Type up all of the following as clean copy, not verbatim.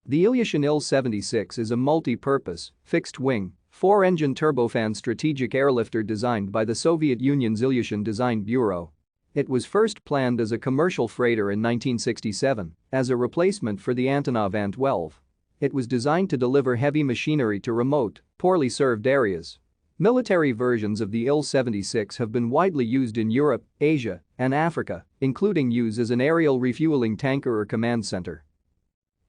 The Ilyushin Il-76 is a multi-purpose, fixed-wing, four-engine turbofan strategic airlifter designed by the Soviet Union's Ilyushin Design Bureau. It was first planned as a commercial freighter in 1967 as a replacement for the Antonov An-12. It was designed to deliver heavy machinery to remote, poorly served areas. Military versions of the Il-76 have been widely used in Europe, Asia, and Africa, including use as an aerial refueling tanker or command center.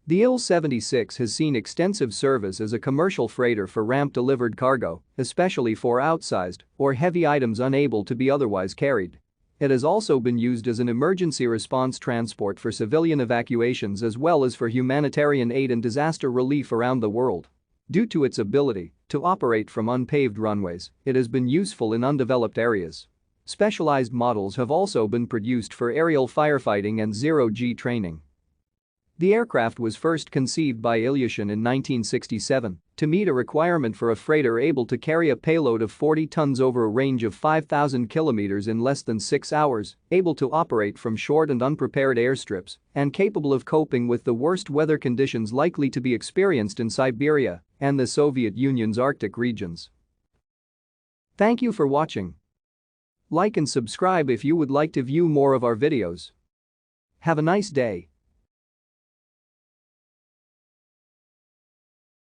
The Il-76 has seen extensive service as a commercial freighter for ramp-delivered cargo, especially for outsized or heavy items unable to be otherwise carried. It has also been used as an emergency response transport for civilian evacuations as well as for humanitarian aid and disaster relief around the world. Due to its ability to operate from unpaved runways, it has been useful in undeveloped areas. Specialized models have also been produced for aerial firefighting and zero-G training. The aircraft was first conceived by Ilyushin in 1967 to meet a requirement for a freighter able to carry a payload of 40 tons over a range of 5,000 kilometers in less than 6 hours, able to operate from short and unprepared airstrips, and capable of coping with the worst weather conditions likely to be experienced in Siberia and the Soviet Union's Arctic regions. Thank you for watching. Like and subscribe if you would like to view more of our videos. Have a nice day.